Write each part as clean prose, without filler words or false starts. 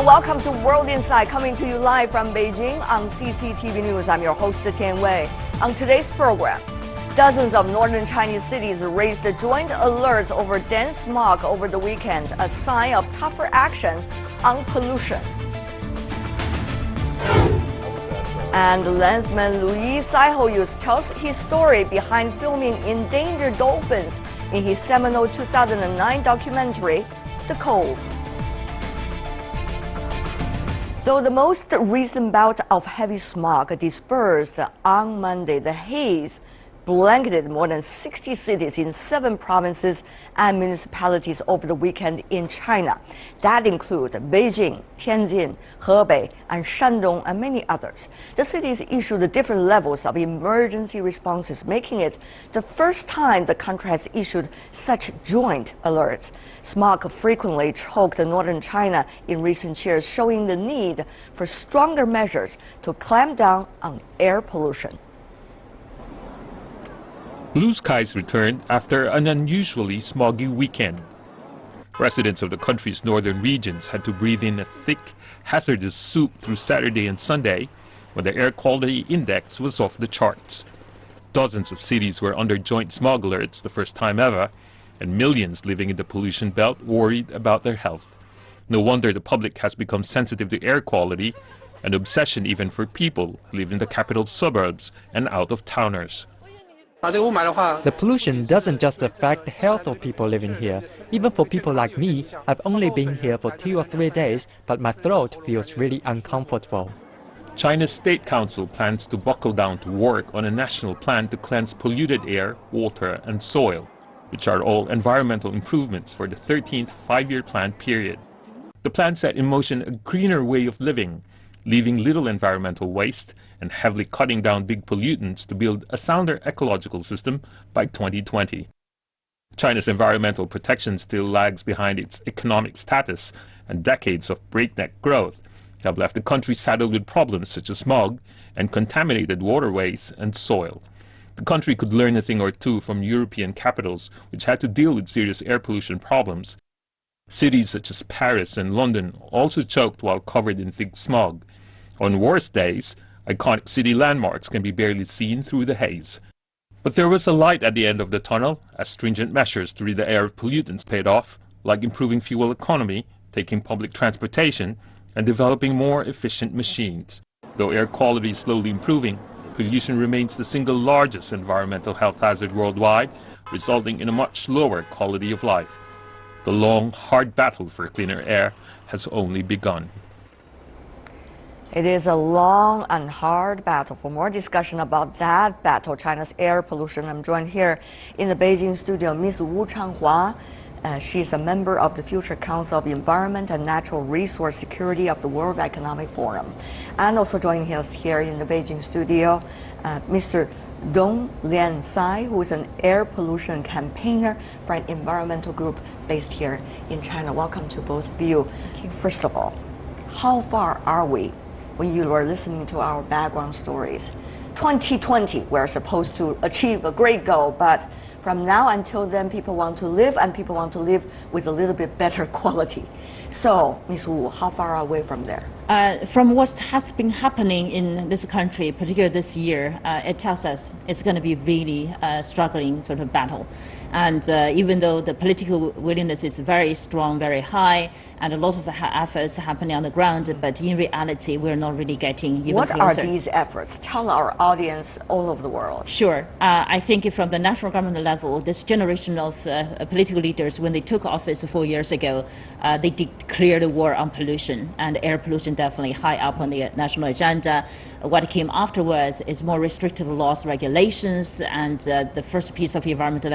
and welcome to World Insight, coming to you live from Beijing on CCTV News. I'm your host, Tian Wei. On today's program, dozens of northern Chinese cities raised joint alerts over dense smog over the weekend, a sign of tougher action on pollution. And landsman Louis Saihoyus tells his story behind filming endangered dolphins in his seminal 2009 documentary, The Cove. Though the most recent bout of heavy smog dispersed on Monday, the haze blanketed more than 60 cities in 7 provinces and municipalities over the weekend in China. That include Beijing, Tianjin, Hebei, and Shandong, and many others. The cities issued different levels of emergency responses, making it the first time the country has issued such joint alerts. Smog frequently choked northern China in recent years, showing the need for stronger measures to clamp down on air pollution. Blue skies returned after an unusually smoggy weekend. Residents of the country's northern regions had to breathe in a thick, hazardous soup through Saturday and Sunday, when the air quality index was off the charts. Dozens of cities were under joint smog alerts the first time ever, and millions living in the pollution belt worried about their health. No wonder the public has become sensitive to air quality, an obsession even for people who live in the capital's suburbs and out-of-towners. The pollution doesn't just affect the health of people living here. Even for people like me, I've only been here for 2 or 3 days, but my throat feels really uncomfortable. China's State Council plans to buckle down to work on a national plan to cleanse polluted air, water, and soil, which are all environmental improvements for the 13th five-year plan period. The plan set in motion a greener way of living, leaving little environmental waste and heavily cutting down big pollutants to build a sounder ecological system by 2020. China's environmental protection still lags behind its economic status, and decades of breakneck growth have left the country saddled with problems such as smog and contaminated waterways and soil. The country could learn a thing or two from European capitals which had to deal with serious air pollution problems. Cities such as Paris and London also choked while covered in thick smog. On worse days, iconic city landmarks can be barely seen through the haze. But there was a light at the end of the tunnel as stringent measures to rid the air of pollutants paid off, like improving fuel economy, taking public transportation, and developing more efficient machines. Though air quality is slowly improving, pollution remains the single largest environmental health hazard worldwide, resulting in a much lower quality of life. The long, hard battle for cleaner air has only begun. It is a long and hard battle. For more discussion about that battle, China's air pollution, I'm joined here in the Beijing studio, Ms. Wu Changhua. She's a member of the Future Council of Environment and Natural Resource Security of the World Economic Forum. And also joining us here in the Beijing studio, Mr. Dong Liansai, who is an air pollution campaigner for an environmental group based here in China. Welcome to both of you. First of all, how far are we when you were listening to our background stories? 2020, we're supposed to achieve a great goal, but from now until then, people want to live, and people want to live with a little bit better quality. So, Ms. Wu, how far away from there? From what has been happening in this country, particularly this year, it tells us it's going to be really struggling sort of battle. And even though the political willingness is very strong, very high, and a lot of efforts happening on the ground, but in reality, we're not really getting even closer. What are these efforts? Tell our audience all over the world. Sure. I think from the national government level, this generation of political leaders, when they took office 4 years ago, they declared a war on pollution, and air pollution definitely high up on the national agenda. What came afterwards is more restrictive laws, regulations, and the first piece of environmental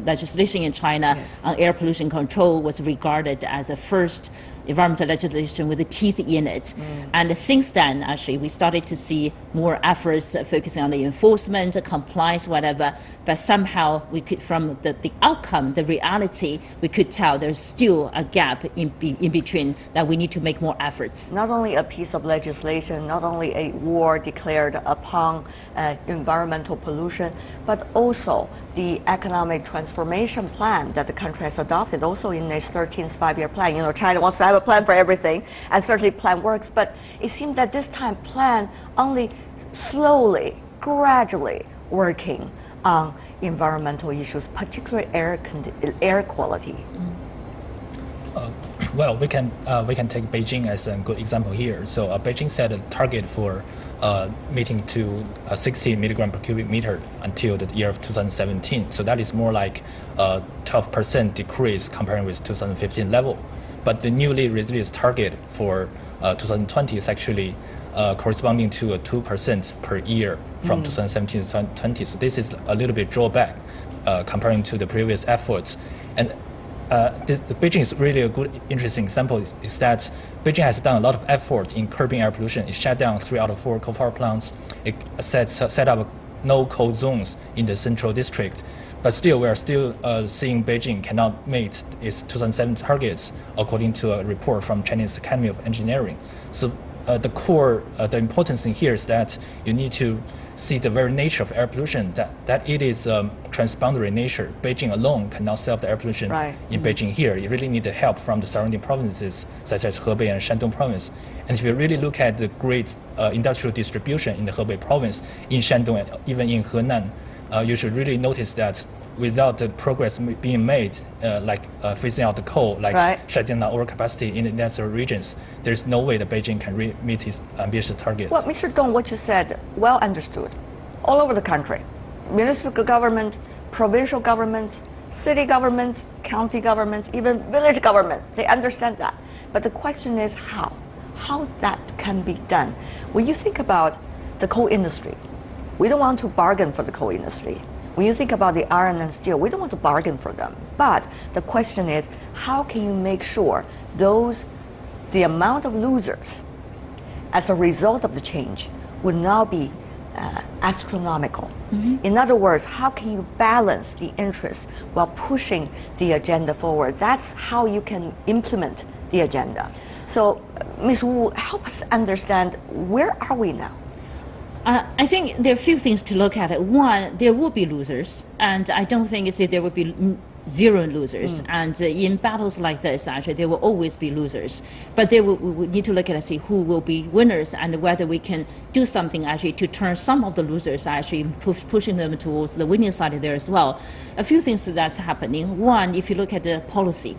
legislation in China on air pollution control was regarded as the first environmental legislation with the teeth in it. And since then, actually, we started to see more efforts focusing on the enforcement, compliance, whatever. But somehow, we could, from the outcome, the reality, we could tell there's still a gap in between that we need to make more efforts. Not only a piece of legislation, not only a war declared upon environmental pollution, but also the economic transformation plan that the country has adopted, also in its 13th five-year plan. You know, China wants to have have a plan for everything, and certainly plan works, but it seems that this time plan only slowly, gradually working on environmental issues, particularly air quality. Well, we can take Beijing as a good example here. So Beijing set a target for meeting to 60 milligram per cubic meter until the year of 2017. So that is more like a 12% decrease comparing with 2015 level. But the newly released target for 2020 is actually corresponding to a 2% per year from 2017 to 2020. So this is a little bit drawback comparing to the previous efforts. And Beijing is really a good, interesting example is that Beijing has done a lot of effort in curbing air pollution. It shut down 3 out of 4 coal power plants. It set up no coal zones in the central district. But still, we are still seeing Beijing cannot meet its 2007 targets, according to a report from Chinese Academy of Engineering. So the important thing here is that you need to see the very nature of air pollution, that it is transboundary nature. Beijing alone cannot solve the air pollution in Beijing here. You really need the help from the surrounding provinces, such as Hebei and Shandong province. And if you really look at the great industrial distribution in the Hebei province, in Shandong, and even in Henan, you should really notice that without the progress being made, like phasing out the coal, like shutting down overcapacity in the industrial regions, there's no way that Beijing can meet its ambitious target. Well, Mr. Dong, what you said, well understood. All over the country, municipal government, provincial government, city government, county government, even village government, they understand that. But the question is how that can be done. When you think about the coal industry, we don't want to bargain for the coal industry. When you think about the iron and steel, we don't want to bargain for them. But the question is, how can you make sure the amount of losers as a result of the change would now be astronomical? In other words, how can you balance the interests while pushing the agenda forward? That's how you can implement the agenda. So, Ms. Wu, help us understand, where are we now? I think there are a few things to look at. One, there will be losers, and I don't think it's that there will be zero losers. And in battles like this, actually, there will always be losers. But we need to look at and see who will be winners and whether we can do something actually to turn some of the losers actually pushing them towards the winning side there as well. A few things that's happening. One, if you look at the policy,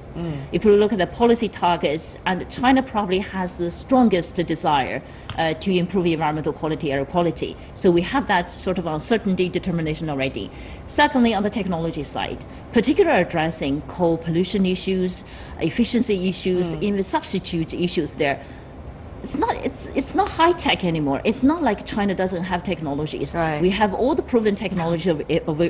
if you look at the policy targets, and China probably has the strongest desire to improve environmental quality, air quality. So we have that sort of uncertainty determination already. Secondly, on the technology side, particularly addressing coal pollution issues, efficiency issues, even substitute issues there. It's not high tech anymore. It's not like China doesn't have technologies. We have all the proven technology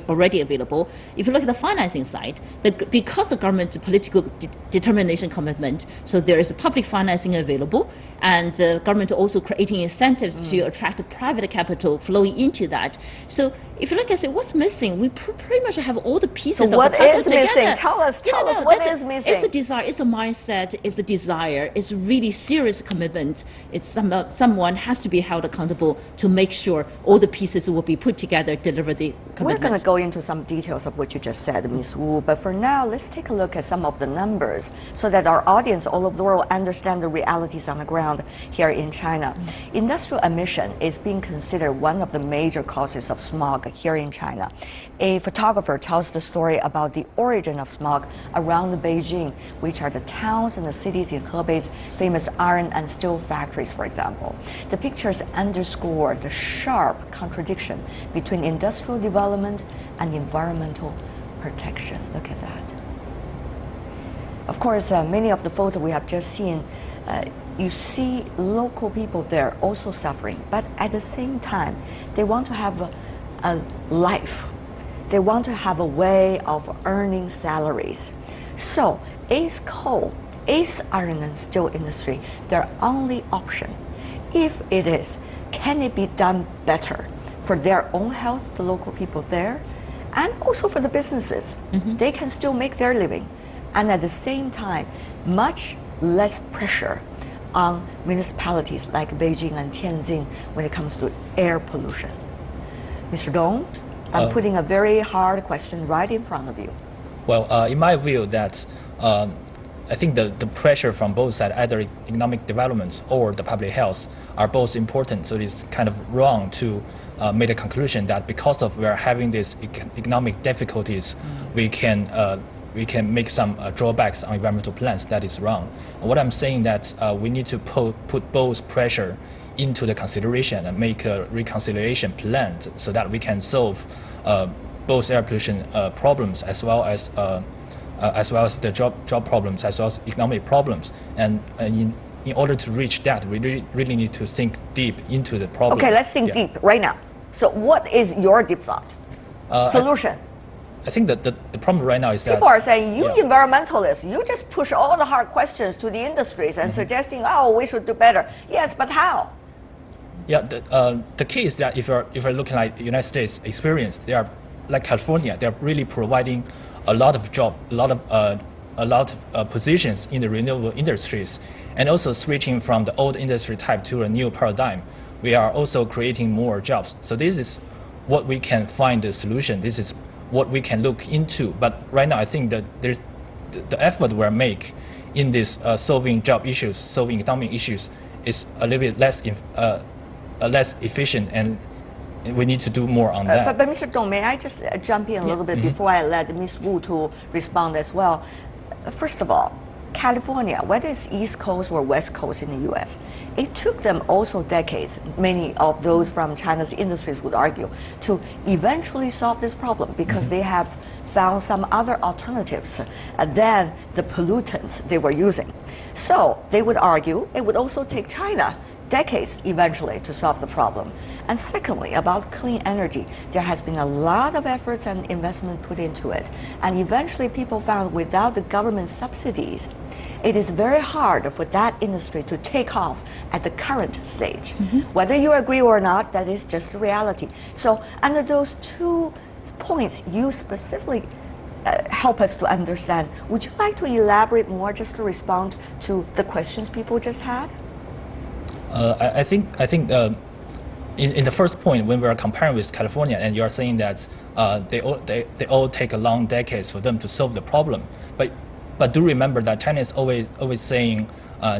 already available. If you look at the financing side, because the government's political determination commitment, so there is public financing available, and the government also creating incentives to attract private capital flowing into that. So if you look at what's missing, we pretty much have all the pieces. So what is missing? Tell us what is missing. It's the desire, it's the mindset, it's the desire, it's really serious commitment. It's someone has to be held accountable to make sure all the pieces will be put together, deliver the commitment. We're going to go into some details of what you just said, Ms. Wu, but for now, let's take a look at some of the numbers so that our audience all over the world understand the realities on the ground here in China. Industrial emission is being considered one of the major causes of smog here in China. A photographer tells the story about the origin of smog around Beijing, which are the towns and the cities in Hebei's famous iron and steel factories, for example. The pictures underscore the sharp contradiction between industrial development and environmental protection. Look at that. Of course, many of the photos we have just seen, you see local people there also suffering, but at the same time, they want to have a life. They want to have a way of earning salaries. So, is coal, is iron and steel industry their only option? If it is, can it be done better for their own health, the local people there, and also for the businesses? They can still make their living, and at the same time, much less pressure on municipalities like Beijing and Tianjin when it comes to air pollution. Mr. Dong, I'm putting a very hard question right in front of you. Well, in my view, that I think the pressure from both sides, either economic development or the public health, are both important. So it's kind of wrong to make a conclusion that because of we are having these economic difficulties, we can make some drawbacks on environmental plans. That is wrong. What I'm saying that we need to put both pressure into the consideration and make a reconciliation plan so that we can solve both air pollution problems as well as the job problems, as well as economic problems. And in order to reach that, we really need to think deep into the problem. Okay, let's think deep right now. So what is your deep thought? Solution? I think that the problem right now is that people are saying, you environmentalists, you just push all the hard questions to the industries and suggesting, oh, we should do better. Yes, but how? Yeah, the key is that if you're looking at United States experience, they are like California. They're really providing a lot of job, a lot of positions in the renewable industries, and also switching from the old industry type to a new paradigm. We are also creating more jobs. So this is what we can find the solution. This is what we can look into. But right now, I think that there's the effort we make in this solving job issues, solving economic issues, is a little bit less efficient, and we need to do more on that. But Mr. Dong, may I just jump in a little bit before I let Ms. Wu to respond as well? First of all, California, whether it's East Coast or West Coast in the U.S., it took them also decades, many of those from China's industries would argue, to eventually solve this problem because they have found some other alternatives than the pollutants they were using. So they would argue it would also take China decades eventually to solve the problem. And secondly, about clean energy, there has been a lot of efforts and investment put into it. And eventually people found without the government subsidies, it is very hard for that industry to take off at the current stage. Whether you agree or not, that is just the reality. So under those 2 points you specifically help us to understand, would you like to elaborate more just to respond to the questions people just had? I think in the first point, when we are comparing with California, and you are saying that they all take a long decades for them to solve the problem, but do remember that China is always saying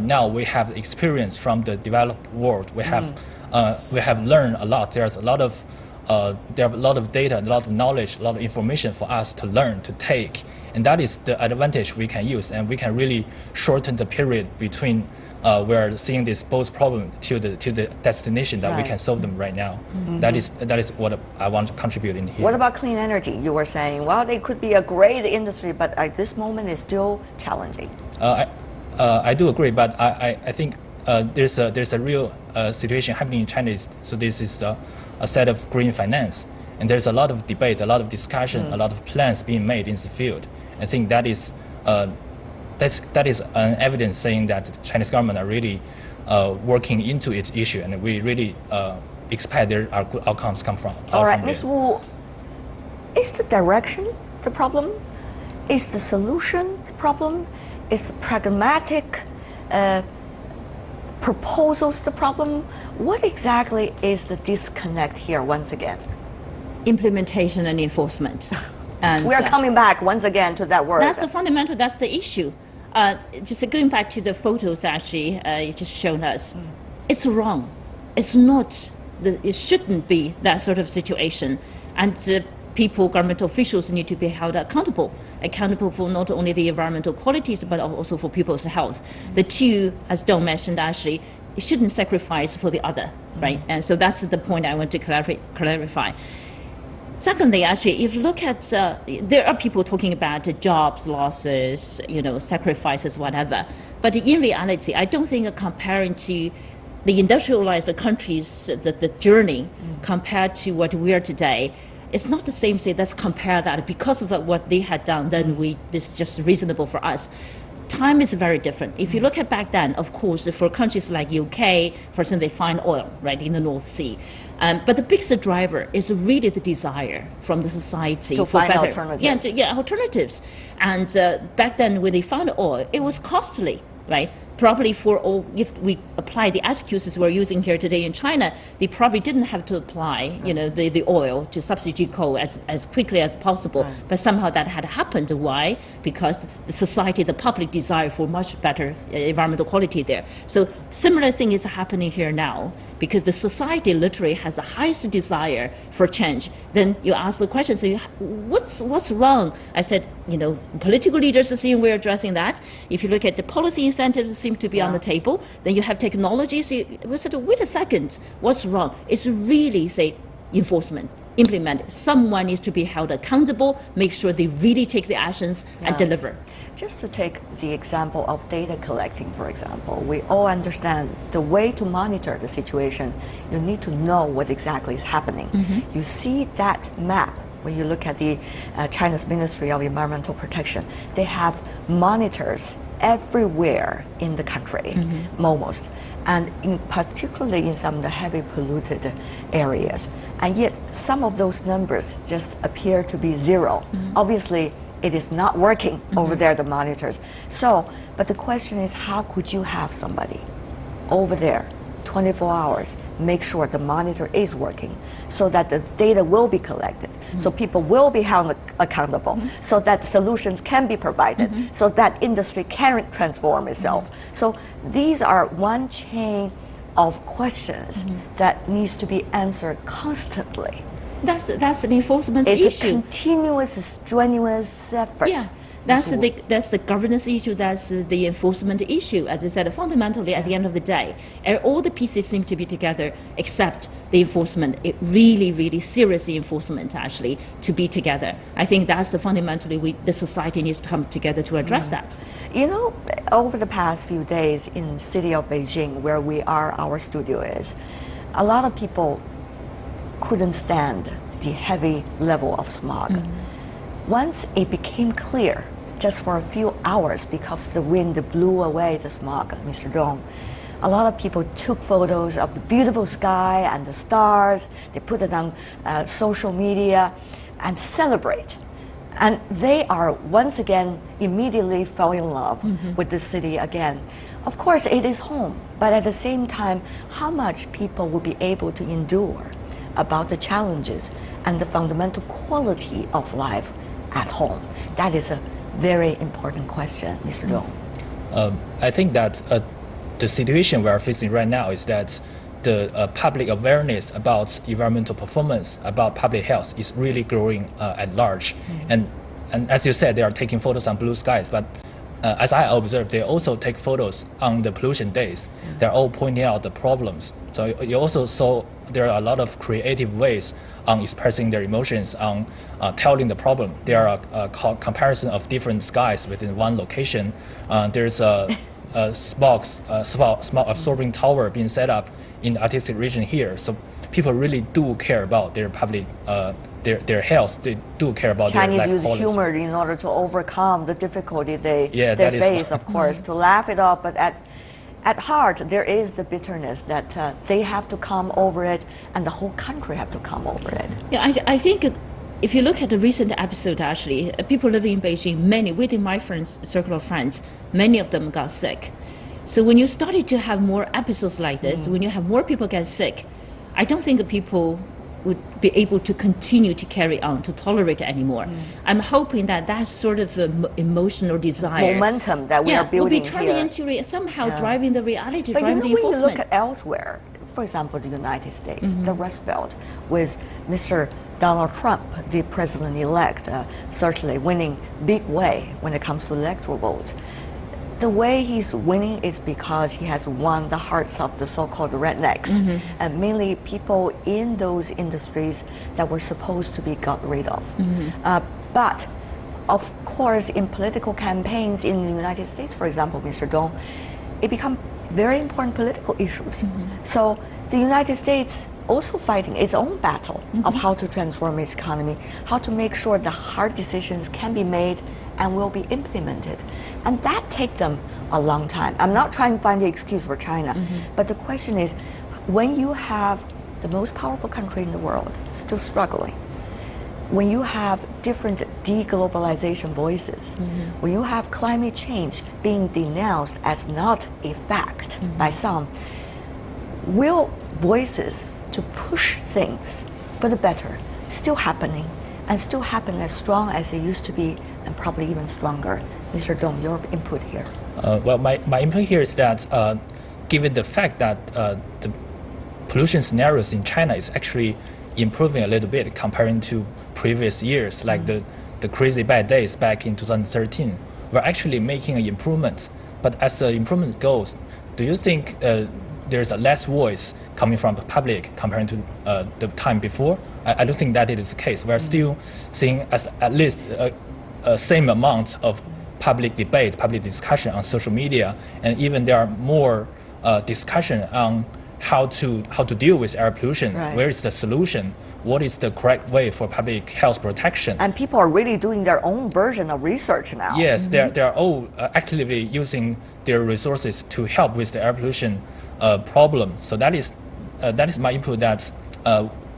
now we have experience from the developed world. We have learned a lot. There's a lot of there are a lot of data, a lot of knowledge, a lot of information for us to learn, to take, and that is the advantage we can use, and we can really shorten the period between we're seeing this both problem to the destination that we can solve them right now. That is what I want to contribute in here. What about clean energy? You were saying, well, they could be a great industry, but at this moment it's still challenging. I do agree, but I think there's a real situation happening in China. So this is a set of green finance, and there's a lot of debate, a lot of discussion, a lot of plans being made in the field. I think that is an evidence saying that the Chinese government are really working into its issue, and we really expect there are good outcomes come from. All right, Ms. Wu, is the direction the problem? Is the solution the problem? Is the pragmatic proposals the problem? What exactly is the disconnect here once again? Implementation and enforcement. And we are coming back once again to that word. That's the fundamental, that's the issue. Just going back to the photos actually you just shown us, it's wrong. It's not, it shouldn't be that sort of situation. And people, government officials need to be held accountable for not only the environmental qualities, but also for people's health. The two, as Dong mentioned, actually, it shouldn't sacrifice for the other, right? And so that's the point I want to clarify. Secondly, actually, if you look at, there are people talking about jobs losses, sacrifices, whatever. But in reality, I don't think comparing to the industrialized countries, the journey compared to what we are today, it's not the same. Say, let's compare that because of what they had done. Then this is just reasonable for us. Time is very different. If you look at back then, of course, for countries like UK, for instance, they find oil right in the North Sea. But the biggest driver is really the desire from the society to find alternatives. Yeah, alternatives. And back then, when they found oil, it was costly, right? probably for all, if we apply the excuses we're using here today in China, they probably didn't have to apply, the oil to substitute coal as quickly as possible. Right. But somehow that had happened. Why? Because the society, the public desire for much better environmental quality there. So similar thing is happening here now, because the society literally has the highest desire for change. Then you ask the question, so what's wrong? I said, political leaders are saying we're addressing that. If you look at the policy incentives seem to be on the table, then you have technologies. We said, wait a second, what's wrong? It's really, say, enforcement. Implement. Someone needs to be held accountable, make sure they really take the actions and deliver. Just to take the example of data collecting, for example, we all understand the way to monitor the situation, you need to know what exactly is happening. You see that map when you look at the China's Ministry of Environmental Protection. They have monitors everywhere in the country, almost, and particularly in some of the heavy polluted areas. And yet some of those numbers just appear to be zero. Obviously, it is not working over there, the monitors. So, but the question is, how could you have somebody over there 24 hours, make sure the monitor is working, so that the data will be collected, so people will be held accountable, so that solutions can be provided, so that industry can transform itself. So these are one chain of questions that needs to be answered constantly. That's an enforcement It's issue. a continuous, strenuous effort. Yeah. That's the governance issue, that's the enforcement issue. As I said, fundamentally, at the end of the day, all the pieces seem to be together except the enforcement. It really, really serious enforcement, actually, to be together. I think that's fundamentally the society needs to come together to address that. Over the past few days in the city of Beijing, where our studio is, a lot of people couldn't stand the heavy level of smog. Once it became clear, just for a few hours, because the wind blew away the smog, Mr. Dong, a lot of people took photos of the beautiful sky and the stars. They put it on social media and celebrate. And they are once again immediately fell in love with the city again. Of course, it is home, but at the same time, how much people will be able to endure about the challenges and the fundamental quality of life at home? That is a very important question, Mr. Dong. I think that the situation we are facing right now is that the public awareness about environmental performance, about public health, is really growing at large. And as you said, they are taking photos on blue skies, but as I observed, they also take photos on the pollution days. They're all pointing out the problems. So you also saw there are a lot of creative ways on expressing their emotions, on telling the problem. There are a comparison of different skies within one location. There's a smog absorbing tower being set up in the artistic region here. So people really do care about their public, their health. They do care about Chinese their life use quality. humor in order to overcome the difficulty they that is face, of course, to laugh it off. But at heart, there is the bitterness that they have to come over it, and the whole country have to come over it. Yeah, I think if you look at the recent episode, actually, people living in Beijing, many within my circle of friends, many of them got sick. So when you started to have more episodes like this, when you have more people get sick, I don't think people would be able to continue to carry on, to tolerate it anymore. I'm hoping that sort of emotional desire, momentum that we are building will be turning here. into somehow driving the reality, But driving the when you enforcement. look at elsewhere, for example, the United States, the Rust Belt, with Mr. Donald Trump, the president-elect, certainly winning big way when it comes to electoral votes. The way he's winning is because he has won the hearts of the so-called rednecks, and mainly people in those industries that were supposed to be got rid of. But of course, in political campaigns in the United States, for example, Mr. Dong, it become very important political issues. So the United States also fighting its own battle of how to transform its economy, how to make sure the hard decisions can be made and will be implemented. And that takes them a long time. I'm not trying to find the excuse for China, but the question is, when you have the most powerful country in the world still struggling, when you have different deglobalization voices, when you have climate change being denounced as not a fact by some, will voices to push things for the better still happening and still happen as strong as they used to be and probably even stronger? Mr. Dong, your input here. Well, my input here is that given the fact that the pollution scenarios in China is actually improving a little bit comparing to previous years, like the crazy bad days back in 2013, we're actually making an improvement. But as the improvement goes, do you think there's a less voice coming from the public comparing to the time before? I don't think that it is the case. We're still seeing at least a same amount of public debate, public discussion on social media, and even there are more discussion on how to deal with air pollution. Right. Where is the solution? What is the correct way for public health protection? And people are really doing their own version of research now. Yes, they are all actively using their resources to help with the air pollution problem. So that is my input. That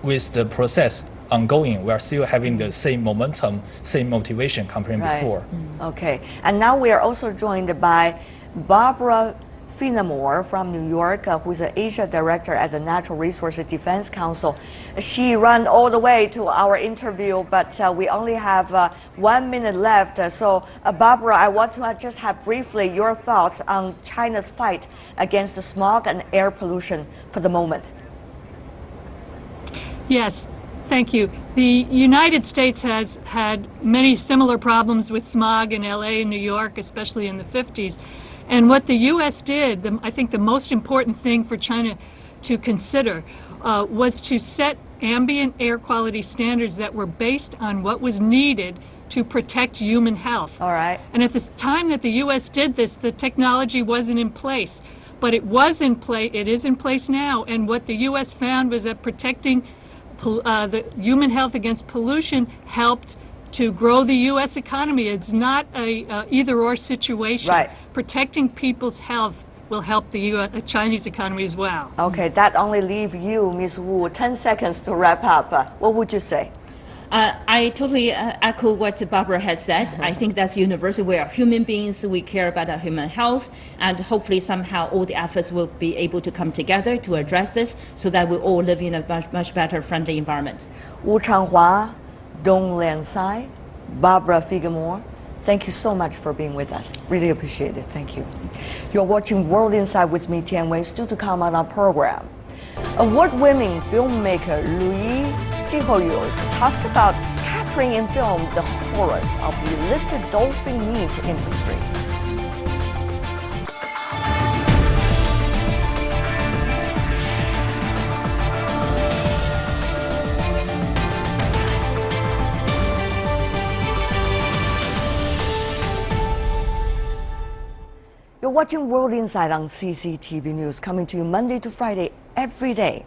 with the process ongoing, we are still having the same momentum, same motivation comparing before. Okay, and now we are also joined by Barbara Finamore from New York, who is the Asia Director at the Natural Resources Defense Council. She ran all the way to our interview, but we only have 1 minute left. So, Barbara, I want to just have briefly your thoughts on China's fight against the smog and air pollution for the moment. Yes, thank you. The United States has had many similar problems with smog in LA and New York, especially in the 50s. And what the U.S. did, I think the most important thing for China to consider was to set ambient air quality standards that were based on what was needed to protect human health. All right. And at the time that the U.S. did this, the technology wasn't in place. But it was in place, it is in place now. And what the U.S. found was that protecting the human health against pollution helped to grow the U.S. economy. It's not a either-or situation. Right. Protecting people's health will help the Chinese economy as well. Okay, that only leaves you, Ms. Wu, 10 seconds to wrap up. What would you say? I totally echo what Barbara has said. I think that's universal. We are human beings. We care about our human health, and hopefully somehow all the efforts will be able to come together to address this so that we all live in a much better, friendly environment. Wu Changhua, Dong Liansai, Barbara Finamore, thank you so much for being with us. Really appreciate it. Thank you. You're watching World Insight with me, Tian Wei. Still to come on our program. Award-winning filmmaker Louis Sihoyos talks about capturing in film the horrors of the illicit dolphin meat industry. You're watching World Insight on CCTV News, coming to you Monday to Friday every day.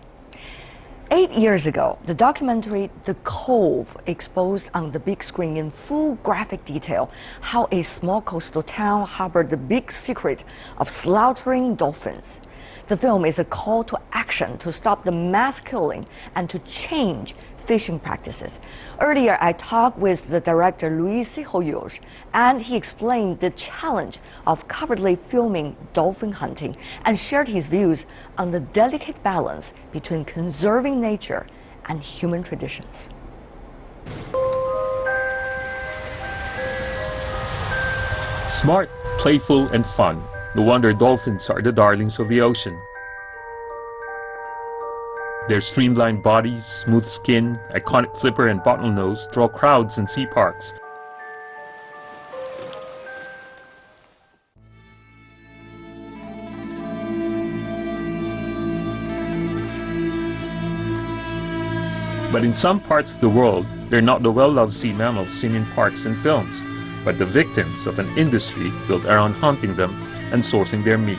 8 years ago, the documentary The Cove exposed on the big screen in full graphic detail how a small coastal town harbored the big secret of slaughtering dolphins. The film is a call to action to stop the mass killing and to change fishing practices. Earlier, I talked with the director Louis Sihoyos, and he explained the challenge of covertly filming dolphin hunting and shared his views on the delicate balance between conserving nature and human traditions. Smart, playful, and fun. No wonder dolphins are the darlings of the ocean. Their streamlined bodies, smooth skin, iconic flipper and bottlenose draw crowds in sea parks. But in some parts of the world, they're not the well-loved sea mammals seen in parks and films, but the victims of an industry built around hunting them and sourcing their meat.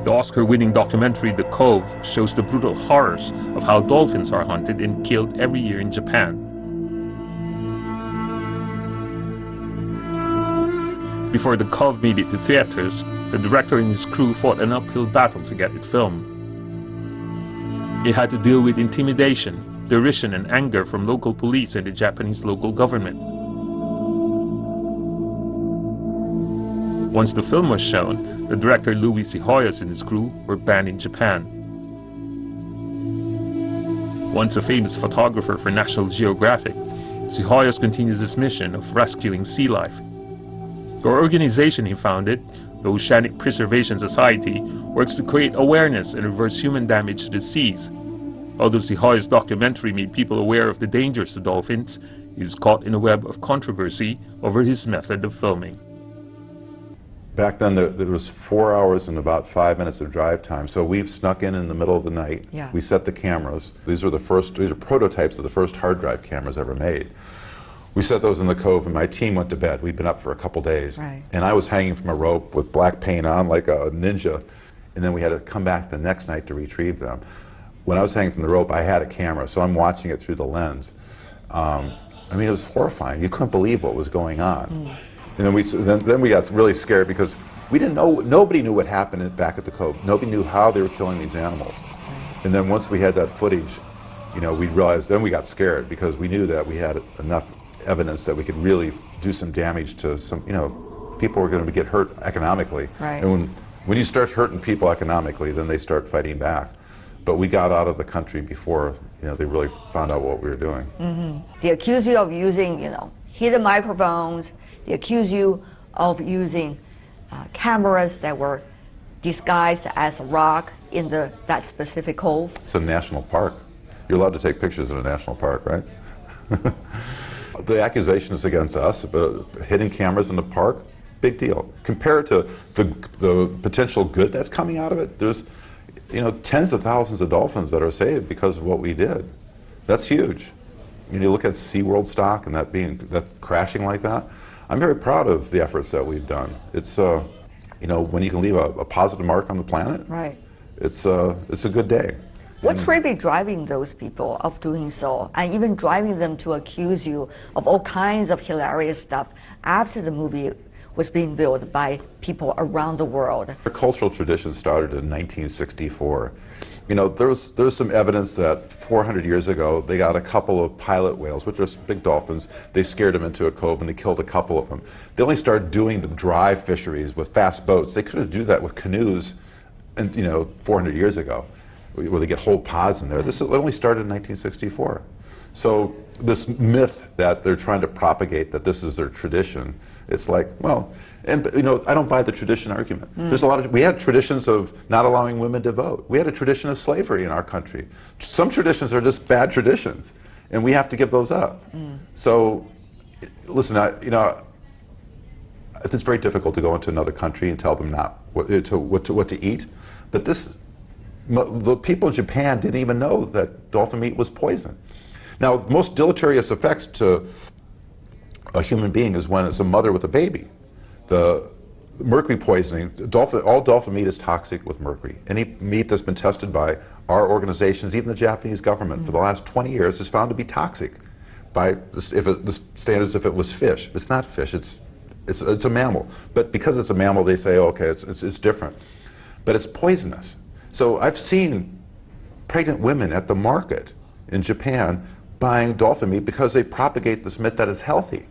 The Oscar-winning documentary The Cove shows the brutal horrors of how dolphins are hunted and killed every year in Japan. Before The Cove made it to theaters, the director and his crew fought an uphill battle to get it filmed. They had to deal with intimidation, derision and anger from local police and the Japanese local government. Once the film was shown, the director Louis Sihoyos and his crew were banned in Japan. Once a famous photographer for National Geographic, Sihoyos continues his mission of rescuing sea life. The organization he founded, the Oceanic Preservation Society, works to create awareness and reverse human damage to the seas. Although Sihoyos' documentary made people aware of the dangers to dolphins, he is caught in a web of controversy over his method of filming. Back then, there was 4 hours and about 5 minutes of drive time. So we snuck in the middle of the night. Yeah. We set the cameras. These are prototypes of the first hard drive cameras ever made. We set those in the Cove, and my team went to bed. We'd been up for a couple days. Right. And I was hanging from a rope with black paint on like a ninja. And then we had to come back the next night to retrieve them. When I was hanging from the rope, I had a camera, so I'm watching it through the lens. I mean, it was horrifying. You couldn't believe what was going on. Mm. And then we got really scared because we didn't know, nobody knew what happened back at the Cove. Nobody knew how they were killing these animals. And then once we had that footage, you know, we realized, then we got scared because we knew that we had enough evidence that we could really do some damage to some, you know, people were going to get hurt economically. Right. And when you start hurting people economically, then they start fighting back. But we got out of the country before, you know, they really found out what we were doing. Mm-hmm. They accuse you of using, you know, hidden microphones. They accuse you of using cameras that were disguised as a rock in that specific cove. It's a national park. You're allowed to take pictures in a national park, right? The accusations against us about hidden cameras in the park, big deal. Compared to the potential good that's coming out of it, there's, you know, tens of thousands of dolphins that are saved because of what we did. That's huge. You look at SeaWorld stock and that's crashing like that. I'm very proud of the efforts that we've done. It's, you know, when you can leave a positive mark on the planet, right? It's a good day. What's really driving those people of doing so, and even driving them to accuse you of all kinds of hilarious stuff after the movie was being viewed by people around the world? The cultural tradition started in 1964. You know, there's some evidence that 400 years ago, they got a couple of pilot whales, which are big dolphins. They scared them into a cove and they killed a couple of them. They only started doing the dry fisheries with fast boats. They couldn't do that with canoes, and, you know, 400 years ago, where they get whole pods in there. This only started in 1964. So this myth that they're trying to propagate, that this is their tradition, it's like, well, and you know, I don't buy the tradition argument. There's a lot of, we had traditions of not allowing women to vote. We had a tradition of slavery in our country. Some traditions are just bad traditions, and we have to give those up. So, listen, you know, it's very difficult to go into another country and tell them not what to eat, but the people in Japan didn't even know that dolphin meat was poison. Now, the most deleterious effects to a human being is when it's a mother with a baby. The mercury poisoning, all dolphin meat is toxic with mercury. Any meat that's been tested by our organizations, even the Japanese government, for the last 20 years is found to be toxic by the standards if it was fish. It's not fish, it's a mammal. But because it's a mammal, they say, oh, okay, it's different. But it's poisonous. So I've seen pregnant women at the market in Japan buying dolphin meat because they propagate this myth that it's healthy.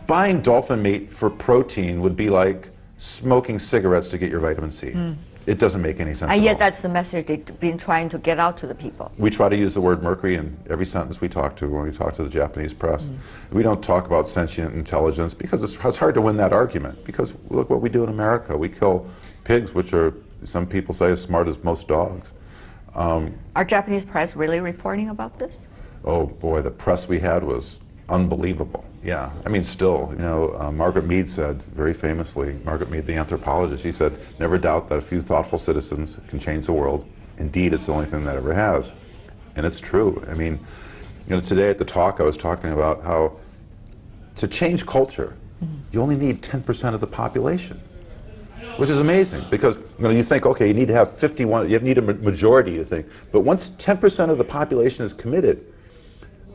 Buying dolphin meat for protein would be like smoking cigarettes to get your vitamin C. It doesn't make any sense. And yet at all. that's the message they've been trying to get out to the people. We try to use the word mercury in every sentence we talk to when we talk to the Japanese press. We don't talk about sentient intelligence because it's hard to win that argument. Because look what we do in America. We kill pigs, which are, some people say, as smart as most dogs. Are Japanese press really reporting about this? Oh boy, the press we had was unbelievable. Yeah, I mean, still, you know, Margaret Mead said very famously, Margaret Mead, the anthropologist, she said, never doubt that a few thoughtful citizens can change the world. Indeed, it's the only thing that ever has. And it's true. I mean, you know, today at the talk I was talking about how to change culture, you only need 10% of the population, which is amazing because, you know, you think, okay, you need to have 51, you need a majority, you think, but once 10% of the population is committed,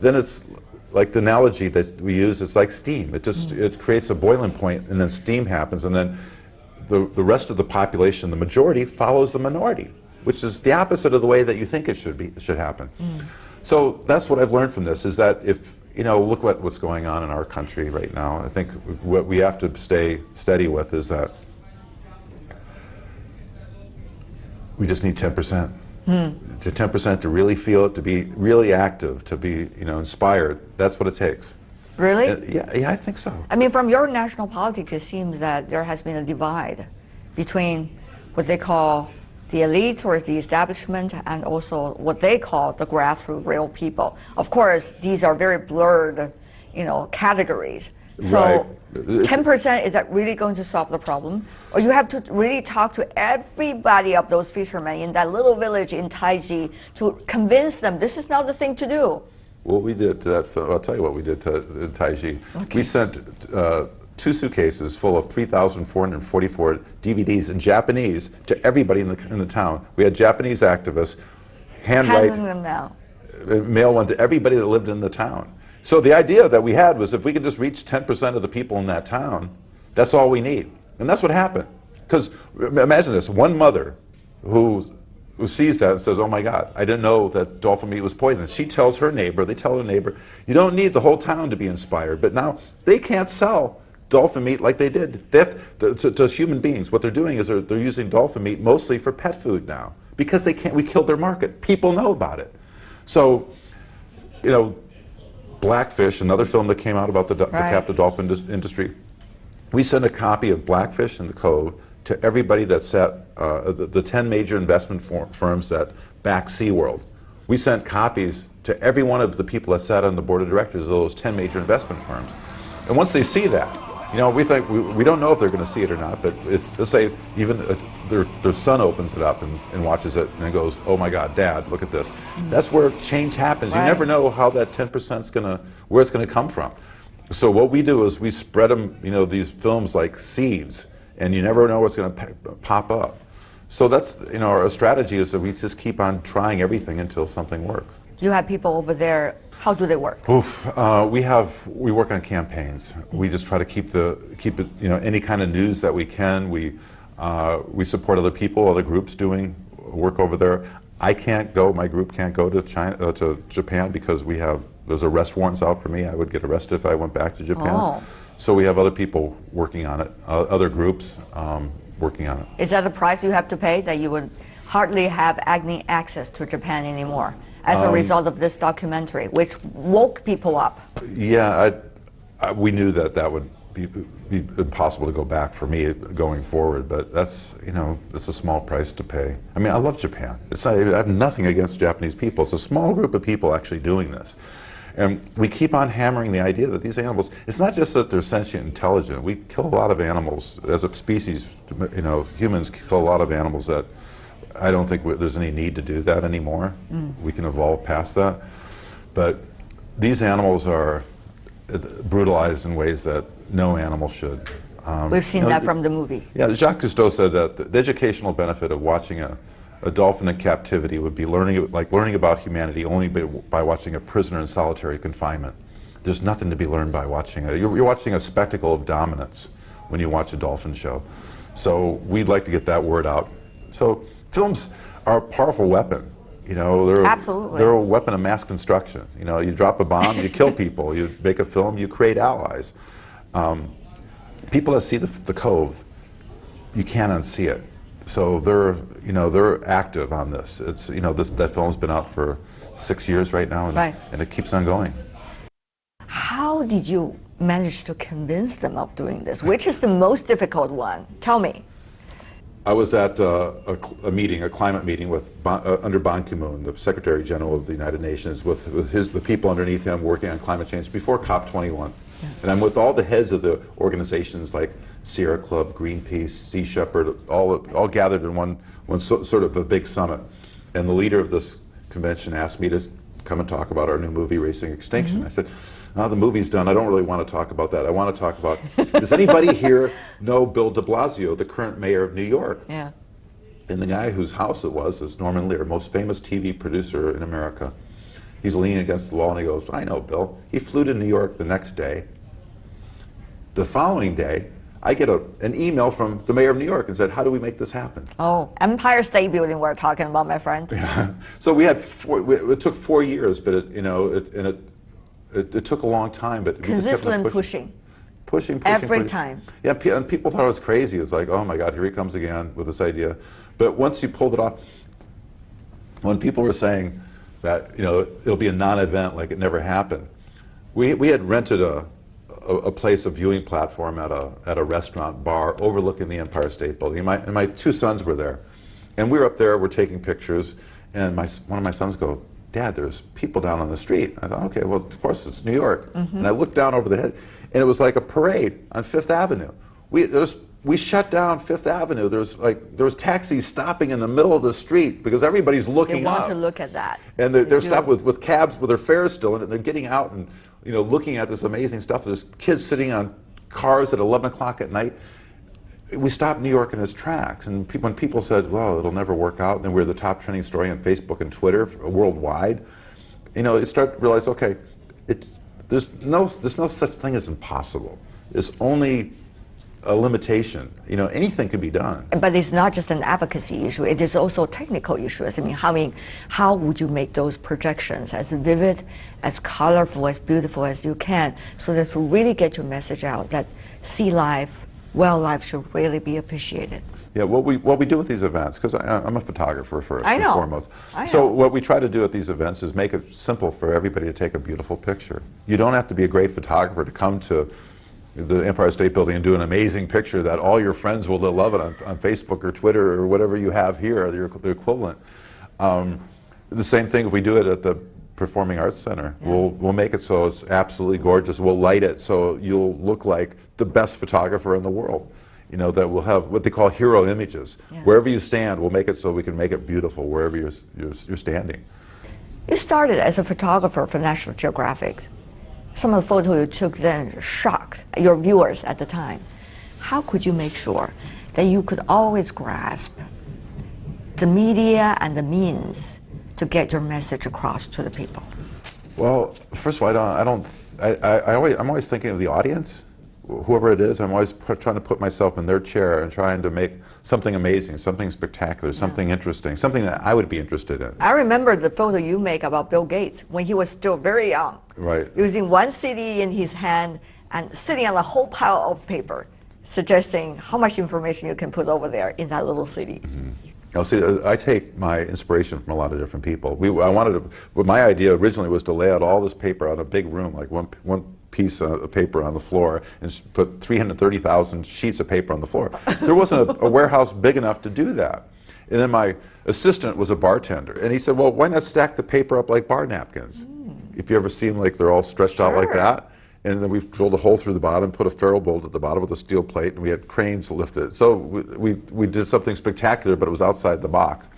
then it's like the analogy that we use, it's like steam. It just it creates a boiling point, and then steam happens, and then the rest of the population, the majority, follows the minority, which is the opposite of the way that you think it should happen. So that's what I've learned from this, is that if, you know, look what's going on in our country right now. I think what we have to stay steady with is that we just need 10%. To 10% to really feel it, to be really active, to be, you know, inspired. That's what it takes. Really? Yeah, I think so. I mean, from your national politics, it seems that there has been a divide between what they call the elites or the establishment and also what they call the grassroots real people. Of course, these are very blurred, you know, categories. So Right. 10%, is that really going to solve the problem? Or you have to really talk to everybody of those fishermen in that little village in Taiji to convince them this is not the thing to do. What we did to that film, I'll tell you what we did to Taiji. Okay. We sent 2 suitcases full of 3,444 DVDs in Japanese to everybody in the town. We had Japanese activists Handling handwrite, them now. mail one to everybody that lived in the town. So the idea that we had was if we could just reach 10% of the people in that town, that's all we need. And that's what happened. Because imagine this, one mother who sees that and says, oh my God, I didn't know that dolphin meat was poison. She tells her neighbor, they tell her neighbor, you don't need the whole town to be inspired. But now they can't sell dolphin meat like they did. To human beings, what they're doing is they're using dolphin meat mostly for pet food now. Because they can't, we killed their market. People know about it. So, you know, Blackfish, another film that came out about the captive dolphin industry, we sent a copy of Blackfish in the Cove to everybody that sat, the 10 major investment firms that back SeaWorld. We sent copies to every one of the people that sat on the board of directors of those 10 major investment firms. And once they see that, you know, we think, we don't know if they're going to see it or not, but let's say even their son opens it up and watches it and goes, oh my God, Dad, look at this. That's where change happens. Right. You never know how that 10% is going to, where it's going to come from. So what we do is we spread them, you know, these films like seeds, and you never know what's going to pop up. So that's, you know, our strategy is that we just keep on trying everything until something works. You have people over there, how do they work? Oof, we work on campaigns. We just try to keep it, you know, any kind of news that we can. We support other people, other groups doing work over there. I can't go, my group can't go to China, to Japan because there's arrest warrants out for me. I would get arrested if I went back to Japan. Oh. So we have other people working on it, other groups working on it. Is that the price you have to pay, that you would hardly have any access to Japan anymore as a result of this documentary, which woke people up? Yeah, we knew that would be impossible to go back for me going forward, but that's, you know, it's a small price to pay. I mean, I love Japan. I have nothing against Japanese people. It's a small group of people actually doing this. And we keep on hammering the idea that these animals, it's not just that they're sentient, intelligent. We kill a lot of animals as a species. You know, humans kill a lot of animals that I don't think there's any need to do that anymore. We can evolve past that. But these animals are brutalized in ways that no animal should. We've seen that from the movie. Yeah, Jacques Cousteau said that the educational benefit of watching a dolphin in captivity would be learning about humanity only by watching a prisoner in solitary confinement. There's nothing to be learned by watching it. You're watching a spectacle of dominance when you watch a dolphin show. So we'd like to get that word out. So films are a powerful weapon. You know, Absolutely. They're a weapon of mass construction. You know, you drop a bomb, you kill people. You make a film, you create allies. People that see the Cove, you can't unsee it. So they're active on this. It's, you know, that film's been out for 6 years right now, and it keeps on going. How did you manage to convince them of doing this? Which is the most difficult one? Tell me. I was at a climate meeting with under Ban Ki-moon, the Secretary General of the United Nations, with the people underneath him working on climate change before COP21. Yeah. And I'm with all the heads of the organizations like Sierra Club, Greenpeace, Sea Shepherd, all gathered in one sort of a big summit. And the leader of this convention asked me to come and talk about our new movie, Racing Extinction. I said, oh, the movie's done. I don't really want to talk about that. I want to talk about, does anybody here know Bill de Blasio, the current mayor of New York? Yeah. And the guy whose house it was is Norman Lear, most famous TV producer in America. He's leaning against the wall and he goes, I know Bill. He flew to New York the next day. The following day, I get an email from the mayor of New York and said, how do we make this happen? Oh, Empire State Building we're talking about, my friend. Yeah. So we had it took 4 years, but it took a long time. But we just kept on Pushing. Pushing Every time. Yeah, and people thought it was crazy. It's like, oh my God, here he comes again with this idea. But once you pulled it off, when people were saying that, it'll be a non-event, like it never happened, we had rented a place, a viewing platform at a restaurant bar overlooking the Empire State Building. And my 2 sons were there. And we were up there, we're taking pictures, and one of my sons go, Dad, there's people down on the street. I thought, okay, well, of course, it's New York. And I looked down over the head, and it was like a parade on Fifth Avenue. We shut down Fifth Avenue. There was taxis stopping in the middle of the street because everybody's looking up. They want to look at that. And they're stopped with cabs with their fares still in it, and they're getting out and looking at this amazing stuff. There's kids sitting on cars at 11 o'clock at night. We stopped New York in its tracks, and when people said, well, it'll never work out, and then we're the top trending story on Facebook and Twitter worldwide, you start to realize, okay, there's no such thing as impossible. It's only a limitation. Anything can be done. But it's not just an advocacy issue, it is also technical issues. How would you make those projections as vivid, as colorful, as beautiful as you can, so that to really get your message out that sea life, wildlife should really be appreciated? Yeah, what we do with these events, because I'm a photographer first and foremost. I know. So what we try to do at these events is make it simple for everybody to take a beautiful picture. You don't have to be a great photographer to come to the Empire State Building and do an amazing picture that all your friends will love it on Facebook or Twitter or whatever you have here, the equivalent. The same thing if we do it at the Performing Arts Center. Yeah. We'll make it so it's absolutely gorgeous. We'll light it so you'll look like the best photographer in the world. That will have what they call hero images. Yeah. Wherever you stand, we'll make it so we can make it beautiful wherever you're standing. You started as a photographer for National Geographic. Some of the photos you took then shocked your viewers at the time. How could you make sure that you could always grasp the media and the means to get your message across to the people? Well, first of all, I'm always thinking of the audience, whoever it is. I'm always trying to put myself in their chair and trying to make something amazing, something spectacular, something interesting, something that I would be interested in. I remember the photo you make about Bill Gates when he was still very young. Right. Using one CD in his hand and sitting on a whole pile of paper, suggesting how much information you can put over there in that little CD. Mm-hmm. Now, see, I take my inspiration from a lot of different people. My idea originally was to lay out all this paper on a big room, like one piece of paper on the floor, and put 330,000 sheets of paper on the floor. There wasn't a warehouse big enough to do that. And then my assistant was a bartender, and he said, well, why not stack the paper up like bar napkins? If you ever see them, like they're all stretched out like that. And then we drilled a hole through the bottom, put a ferro bolt at the bottom with a steel plate, and we had cranes to lift it. So we did something spectacular, but it was outside the box.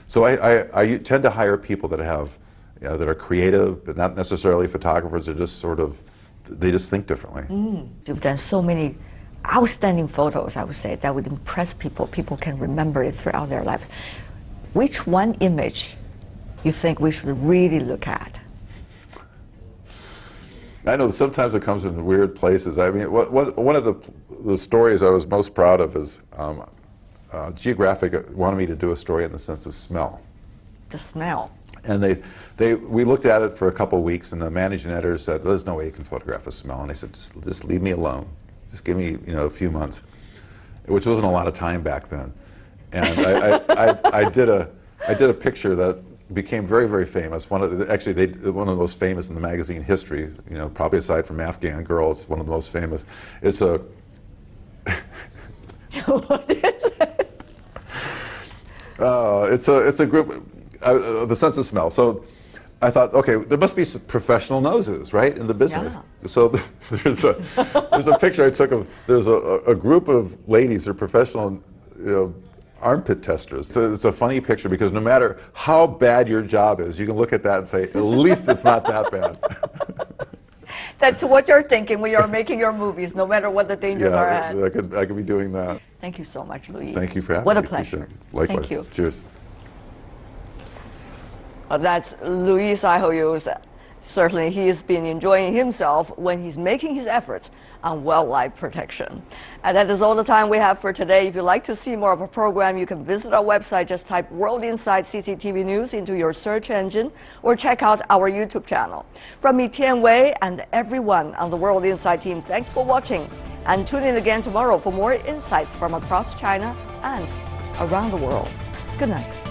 So I tend to hire people that have, that are creative, but not necessarily photographers. They're just they just think differently. You've done so many outstanding photos, I would say, that would impress people. People can remember it throughout their lives. Which one image you think we should really look at? I know sometimes it comes in weird places. I mean, one of the stories I was most proud of is Geographic wanted me to do a story in the sense of smell. The smell. And we looked at it for a couple of weeks, and the managing editor said, well, there's no way you can photograph a smell. And I said, just leave me alone. Just give me a few months, which wasn't a lot of time back then. And I did a picture that became very, very famous. One of the most famous in the magazine history. Probably aside from Afghan Girl, it's one of the most famous. It's a. What is it? It's a group. The sense of smell. So I thought, okay, there must be some professional noses, right, in the business. Yeah. So there's a picture I took of there's a group of ladies. They're professional, armpit testers. So it's a funny picture because no matter how bad your job is, you can look at that and say, at least it's not that bad. That's what you're thinking when you're making your movies, no matter what the dangers are at. I could be doing that. Thank you so much, Louis. Thank you for having me. What a pleasure. Likewise. Thank you. Cheers. That's Louis Saihou's Certainly, he has been enjoying himself when he's making his efforts on wildlife protection. And that is all the time we have for today. If you'd like to see more of our program, you can visit our website. Just type World Insight CCTV News into your search engine or check out our YouTube channel. From me, Tian Wei, and everyone on the World Insight team, thanks for watching. And tune in again tomorrow for more insights from across China and around the world. Good night.